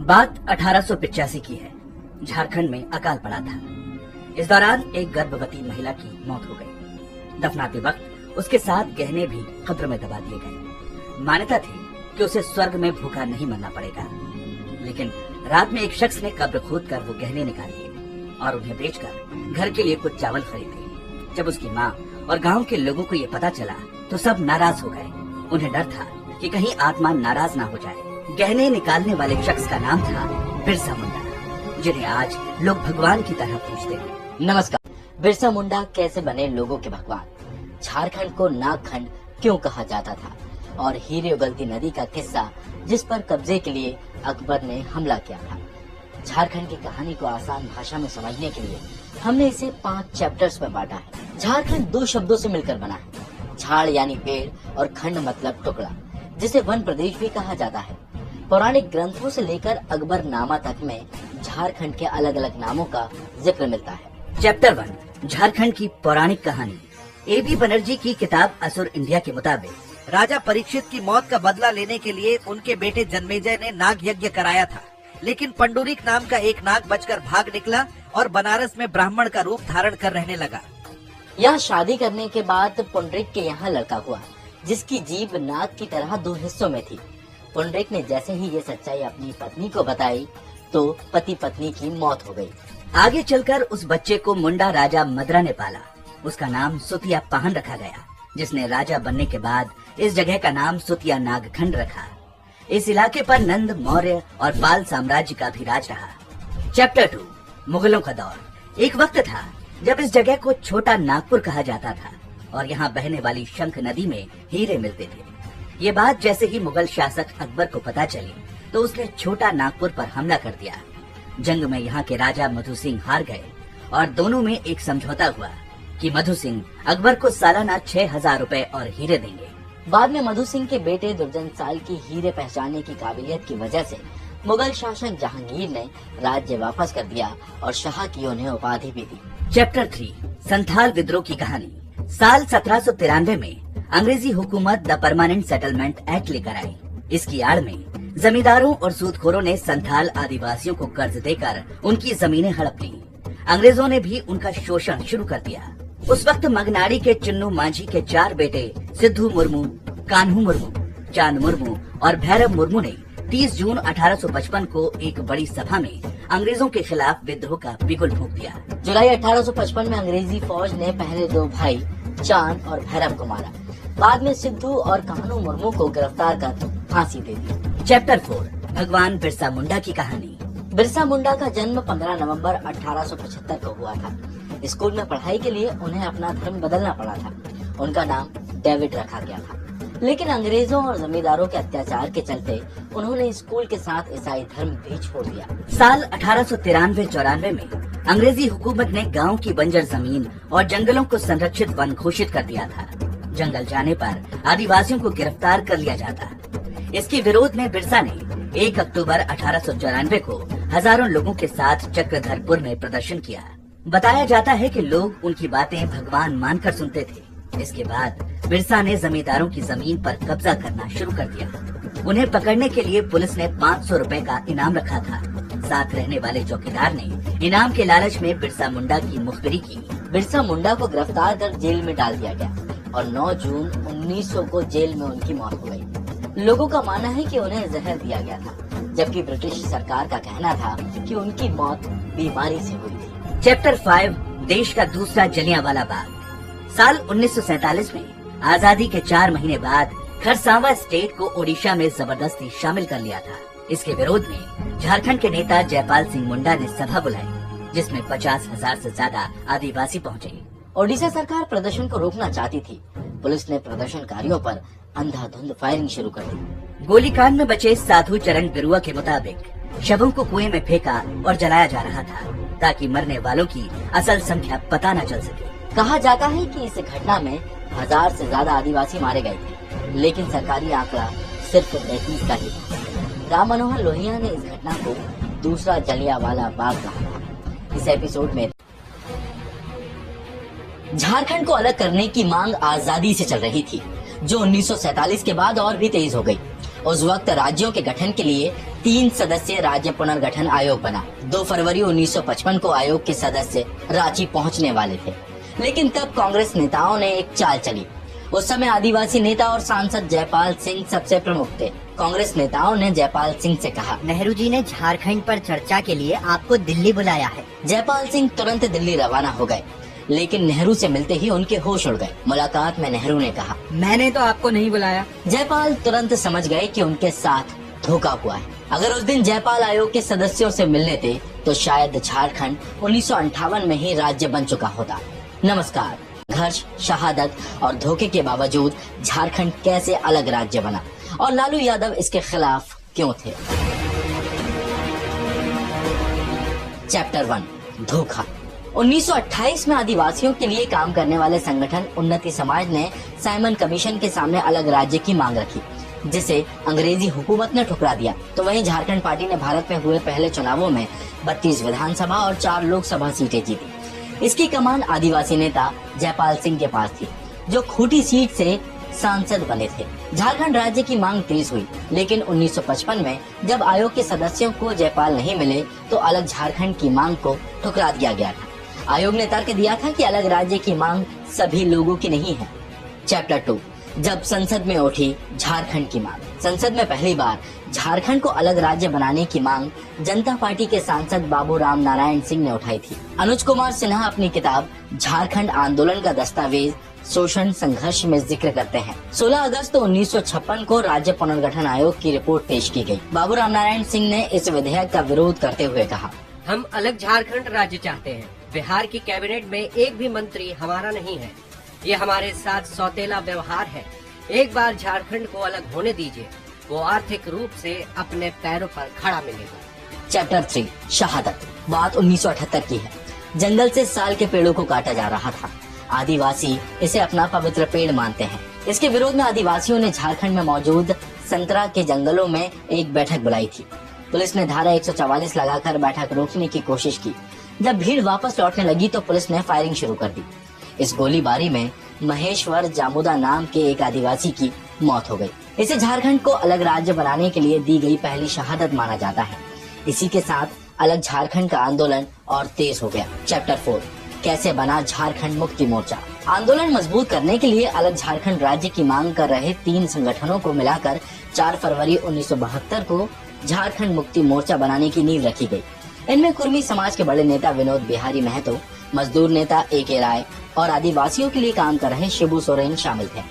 बात 1885 की है। झारखंड में अकाल पड़ा था। इस दौरान एक गर्भवती महिला की मौत हो गई। दफनाते वक्त उसके साथ गहने भी कब्र में दबा दिए गए। मान्यता थी कि उसे स्वर्ग में भूखा नहीं मरना पड़ेगा, लेकिन रात में एक शख्स ने कब्र खोदकर वो गहने निकाल लिए और उन्हें बेचकर घर के लिए कुछ चावल खरीदे। जब उसकी माँ और गांव के लोगों को ये पता चला तो सब नाराज हो गए। उन्हें डर था कि कहीं आत्मा नाराज ना हो जाए। गहने निकालने वाले शख्स का नाम था बिरसा मुंडा, जिन्हें आज लोग भगवान की तरह पूजते हैं। नमस्कार। बिरसा मुंडा कैसे बने लोगों के भगवान? झारखंड को नागखंड क्यों कहा जाता था? और हीरे उगलती नदी का किस्सा जिस पर कब्जे के लिए अकबर ने हमला किया था। झारखंड की कहानी को आसान भाषा में समझने के लिए हमने इसे 5 चैप्टर्स में बांटा है। झारखंड 2 शब्दों से मिलकर बना है। झाड़ यानी पेड़ और खंड मतलब टुकड़ा, जिसे वन प्रदेश भी कहा जाता है। पौराणिक ग्रंथों से लेकर अकबरनामा तक में झारखंड के अलग अलग नामों का जिक्र मिलता है। चैप्टर 1 झारखंड की पौराणिक कहानी। A.B. बनर्जी की किताब असुर इंडिया के मुताबिक राजा परीक्षित की मौत का बदला लेने के लिए उनके बेटे जन्मेजय ने नाग यज्ञ कराया था, लेकिन पंडुरिक नाम का एक नाग बचकर भाग निकला और बनारस में ब्राह्मण का रूप धारण कर रहने लगा। यहाँ शादी करने के बाद पुंडरिक के यहाँ लड़का हुआ, जिसकी जीभ नाग की तरह 2 हिस्सों में थी। पुंडरिक ने जैसे ही ये सच्चाई अपनी पत्नी को बताई तो पति पत्नी की मौत हो गई। आगे चलकर उस बच्चे को मुंडा राजा मदरा ने पाला। उसका नाम सुतिया पाहन रखा गया, जिसने राजा बनने के बाद इस जगह का नाम सुतिया नागखंड रखा। इस इलाके पर नंद, मौर्य और पाल साम्राज्य का भी राज रहा। चैप्टर 2 मुगलों का दौर। एक वक्त था जब इस जगह को छोटा नागपुर कहा जाता था और यहाँ बहने वाली शंख नदी में हीरे मिलते थे। ये बात जैसे ही मुगल शासक अकबर को पता चली तो उसने छोटा नागपुर पर हमला कर दिया। जंग में यहाँ के राजा मधु सिंह हार गए और दोनों में एक समझौता हुआ कि मधु सिंह अकबर को सालाना 6,000 रुपए और हीरे देंगे। बाद में मधु सिंह के बेटे दुर्जन साल की हीरे पहचानने की काबिलियत की वजह से मुगल शासक जहांगीर ने राज्य वापस कर दिया और शाह की उन्हें उपाधि भी दी। चैप्टर 3 संथाल विद्रोह की कहानी। साल 1793 में अंग्रेजी हुकूमत द परमानेंट सेटलमेंट एक्ट लेकर आई। इसकी आड़ में जमींदारों और सूदखोरों ने संथाल आदिवासियों को कर्ज देकर उनकी जमीनें हड़प ली। अंग्रेजों ने भी उनका शोषण शुरू कर दिया। उस वक्त मगनाड़ी के चुन्नू मांझी के 4 बेटे सिद्धू मुर्मू, कान्हू मुर्मू, चांद मुर्मू और भैरव मुर्मू ने 30 जून 1855 को एक बड़ी सभा में अंग्रेजों के खिलाफ विद्रोह का बिगुल फूंक दिया। जुलाई 1855 में अंग्रेजी फौज ने पहले 2 भाई चांद और भैरव को मारा। बाद में सिद्धू और कान्हू मुर्मू को गिरफ्तार कर फांसी दे दी। चैप्टर 4 भगवान बिरसा मुंडा की कहानी। बिरसा मुंडा का जन्म 15 नवंबर 1875 को हुआ था। स्कूल में पढ़ाई के लिए उन्हें अपना धर्म बदलना पड़ा था। उनका नाम डेविड रखा गया था, लेकिन अंग्रेजों और जमींदारों के अत्याचार के चलते उन्होंने स्कूल के साथ ईसाई धर्म भी छोड़ दिया। साल 1893-94 में अंग्रेजी हुकूमत ने गांव की बंजर जमीन और जंगलों को संरक्षित वन घोषित कर दिया था। जंगल जाने पर आदिवासियों को गिरफ्तार कर लिया जाता। इसके विरोध में बिरसा ने 1 अक्टूबर 1894 को हजारों लोगों के साथ चक्रधरपुर में प्रदर्शन किया। बताया जाता है कि लोग उनकी बातें भगवान मानकर सुनते थे। इसके बाद बिरसा ने जमींदारों की जमीन पर कब्जा करना शुरू कर दिया। उन्हें पकड़ने के लिए पुलिस ने 500 रुपए का इनाम रखा था। साथ रहने वाले चौकीदार ने इनाम के लालच में बिरसा मुंडा की मुखबिरी की। बिरसा मुंडा को गिरफ्तार कर जेल में डाल दिया गया और 9 जून 1900 को जेल में उनकी मौत हो गई। लोगों का मानना है कि उन्हें जहर दिया गया था, जबकि ब्रिटिश सरकार का कहना था कि उनकी मौत बीमारी से हुई थी। चैप्टर 5 देश का दूसरा जलियांवाला बाग। साल 1947 में आजादी के 4 महीने बाद खरसावां स्टेट को ओडिशा में जबरदस्ती शामिल कर लिया था। इसके विरोध में झारखंड के नेता जयपाल सिंह मुंडा ने सभा बुलाई, जिसमें 50,000 से ज्यादा आदिवासी पहुँचे। ओडिशा सरकार प्रदर्शन को रोकना चाहती थी। पुलिस ने प्रदर्शनकारियों पर अंधाधुंध फायरिंग शुरू कर दी। गोलीकांड में बचे साधु चरण बिरुआ के मुताबिक शवों को कुएं में फेंका और जलाया जा रहा था, ताकि मरने वालों की असल संख्या पता न चल सके। कहा जाता है कि इस घटना में 1000 से ज्यादा आदिवासी मारे गए थे, लेकिन सरकारी आंकड़ा सिर्फ 33 का ही था। राम मनोहर लोहिया ने इस घटना को दूसरा जलियांवाला बाग कहा था। इस एपिसोड में झारखंड को अलग करने की मांग आजादी से चल रही थी, जो 1947 के बाद और भी तेज हो गई। उस वक्त राज्यों के गठन के लिए 3 सदस्यीय राज्य पुनर्गठन आयोग बना। 2 फरवरी 1955 को आयोग के सदस्य रांची पहुंचने वाले थे, लेकिन तब कांग्रेस नेताओं ने एक चाल चली। उस समय आदिवासी नेता और सांसद जयपाल सिंह सबसे प्रमुख थे। कांग्रेस नेताओं ने जयपाल सिंह से कहा, नेहरू जी ने झारखंड पर चर्चा के लिए आपको दिल्ली बुलाया है। जयपाल सिंह तुरंत दिल्ली रवाना हो गए, लेकिन नेहरू से मिलते ही उनके होश उड़ गए। मुलाकात में नेहरू ने कहा, मैंने तो आपको नहीं बुलाया। जयपाल तुरंत समझ गए कि उनके साथ धोखा हुआ है। अगर उस दिन जयपाल आयोग के सदस्यों से मिलने थे तो शायद झारखंड 1958 में ही राज्य बन चुका होता। नमस्कार। संघर्ष, शहादत और धोखे के बावजूद झारखंड कैसे अलग राज्य बना और लालू यादव इसके खिलाफ क्यों थे? चैप्टर 1, धोखा। 1928 में आदिवासियों के लिए काम करने वाले संगठन उन्नति समाज ने साइमन कमीशन के सामने अलग राज्य की मांग रखी, जिसे अंग्रेजी हुकूमत ने ठुकरा दिया। तो वहीं झारखंड पार्टी ने भारत में हुए पहले चुनावों में 32 विधानसभा और 4 लोकसभा सीटें जीती। इसकी कमान आदिवासी नेता जयपाल सिंह के पास थी, जो खूंटी सीट से सांसद बने थे। झारखंड राज्य की मांग तेज हुई, लेकिन 1955 में जब आयोग के सदस्यों को जयपाल नहीं मिले तो अलग झारखंड की मांग को ठुकरा दिया गया था। आयोग ने तर्क दिया था कि अलग राज्य की मांग सभी लोगों की नहीं है। चैप्टर 2, जब संसद में उठी झारखंड की मांग। संसद में पहली बार झारखंड को अलग राज्य बनाने की मांग जनता पार्टी के सांसद बाबू राम नारायण सिंह ने उठाई थी। अनुज कुमार सिन्हा अपनी किताब झारखंड आंदोलन का दस्तावेज शोषण संघर्ष में जिक्र करते हैं। 16 अगस्त 1956 को राज्य पुनर्गठन आयोग की रिपोर्ट पेश की गई। बाबू राम नारायण सिंह ने इस विधेयक का विरोध करते हुए कहा, हम अलग झारखंड राज्य चाहते हैं। बिहार की कैबिनेट में एक भी मंत्री हमारा नहीं है। ये हमारे साथ सौतेला व्यवहार है। एक बार झारखंड को अलग होने दीजिए, वो आर्थिक रूप से अपने पैरों पर खड़ा मिलेगा। चैप्टर 3, शहादत। बात 1978 की है। जंगल से साल के पेड़ों को काटा जा रहा था। आदिवासी इसे अपना पवित्र पेड़ मानते हैं। इसके विरोध में आदिवासियों ने झारखंड में मौजूद संतरा के जंगलों में एक बैठक बुलाई थी। पुलिस ने धारा 144 लगाकर बैठक रोकने की कोशिश की। जब भीड़ वापस लौटने लगी तो पुलिस ने फायरिंग शुरू कर दी। इस गोलीबारी में महेश्वर जामुदा नाम के एक आदिवासी की मौत हो गई। इसे झारखंड को अलग राज्य बनाने के लिए दी गई पहली शहादत माना जाता है। इसी के साथ अलग झारखंड का आंदोलन और तेज हो गया। चैप्टर 4, कैसे बना झारखंड मुक्ति मोर्चा। आंदोलन मजबूत करने के लिए अलग झारखंड राज्य की मांग कर रहे 3 संगठनों को मिलाकर 4 फरवरी 1972 को झारखंड मुक्ति मोर्चा बनाने की नींव रखी गई। इनमें कुर्मी समाज के बड़े नेता विनोद बिहारी महतो, मजदूर नेता A.K. राय और आदिवासियों के लिए काम कर रहे शिबू सोरेन शामिल थे।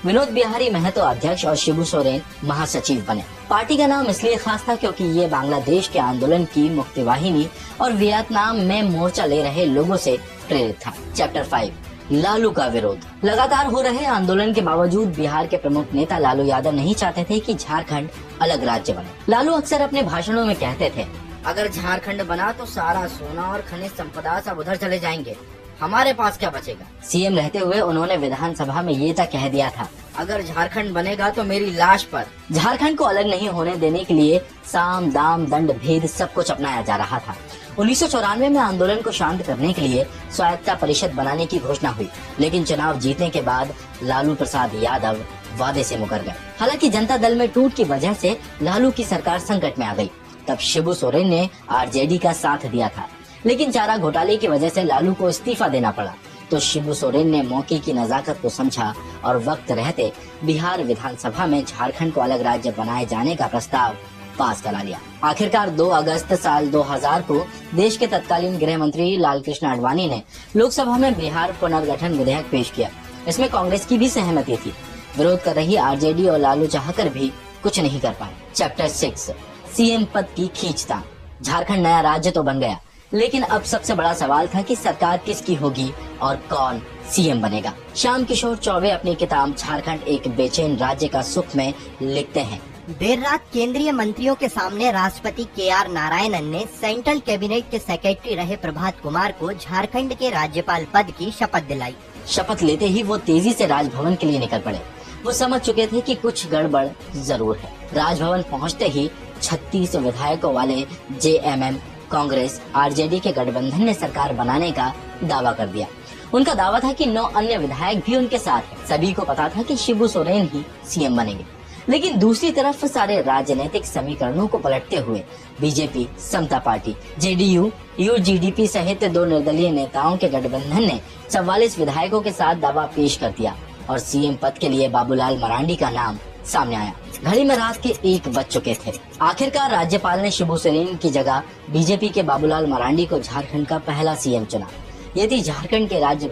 विनोद बिहारी महतो अध्यक्ष और शिबू सोरेन महासचिव बने। पार्टी का नाम इसलिए खास था क्योंकि ये बांग्लादेश के आंदोलन की मुक्ति वाहिनी और वियतनाम में मोर्चा ले रहे लोगों से प्रेरित था। चैप्टर 5, लालू का विरोध। लगातार हो रहे आंदोलन के बावजूद बिहार के प्रमुख नेता लालू यादव नहीं चाहते थे कि झारखंड अलग राज्य बने। लालू अक्सर अपने भाषणों में कहते थे, अगर झारखंड बना तो सारा सोना और खनिज संपदा सब उधर चले जाएंगे, हमारे पास क्या बचेगा। सीएम रहते हुए उन्होंने विधानसभा में ये तक कह दिया था, अगर झारखंड बनेगा तो मेरी लाश पर। झारखंड को अलग नहीं होने देने के लिए साम दाम दंड भेद सब कुछ अपनाया जा रहा था। 1994 में आंदोलन को शांत करने के लिए स्वायत्ता परिषद बनाने की घोषणा हुई, लेकिन चुनाव जीतने के बाद लालू प्रसाद यादव वादे से मुकर गए। हालांकि जनता दल में टूट की वजह से लालू की सरकार संकट में आ गई। तब शिबू सोरेन ने आरजेडी का साथ दिया था, लेकिन चारा घोटाले की वजह से लालू को इस्तीफा देना पड़ा। तो शिबू सोरेन ने मौके की नजाकत को समझा और वक्त रहते बिहार विधानसभा में झारखंड को अलग राज्य बनाए जाने का प्रस्ताव पास करा लिया। आखिरकार 2 अगस्त साल 2000 को देश के तत्कालीन गृह मंत्री लालकृष्ण आडवाणी ने लोकसभा में बिहार पुनर्गठन विधेयक पेश किया। इसमें कांग्रेस की भी सहमति थी। विरोध कर रही आरजेडी और लालू चाहकर भी कुछ नहीं कर पाए। चैप्टर 6, सीएम पद की खींचतान। झारखंड नया राज्य तो बन गया, लेकिन अब सबसे बड़ा सवाल था कि सरकार किसकी होगी और कौन सीएम बनेगा। श्याम किशोर चौबे अपनी किताब झारखंड एक बेचैन राज्य का सुख में लिखते हैं, देर रात केंद्रीय मंत्रियों के सामने राष्ट्रपति KR नारायणन ने सेंट्रल कैबिनेट के सेक्रेटरी रहे प्रभात कुमार को झारखंड के राज्यपाल पद की शपथ दिलाई। शपथ लेते ही वो तेजी से राजभवन के लिए निकल पड़े। वो समझ चुके थे कि कुछ गड़बड़ जरूर है। राजभवन पहुंचते ही 36 विधायकों वाले JMM कांग्रेस आरजेडी के गठबंधन ने सरकार बनाने का दावा कर दिया। उनका दावा था कि 9 अन्य विधायक भी उनके साथ हैं। सभी को पता था कि शिबू सोरेन ही सीएम बनेंगे। लेकिन दूसरी तरफ सारे राजनीतिक समीकरणों को पलटते हुए बीजेपी, समता पार्टी, जेडीयू, यूजीडीपी सहित 2 निर्दलीय नेताओं के गठबंधन ने 44 विधायकों के साथ दावा पेश कर दिया और सीएम पद के लिए बाबूलाल मरांडी का नाम सामने आया। घड़ी में रात के 1 बज चुके थे। आखिरकार राज्यपाल ने शिबू सोरेन की जगह बीजेपी के बाबूलाल मरांडी को झारखंड का पहला सीएम चुना। यदि झारखंड के राज्य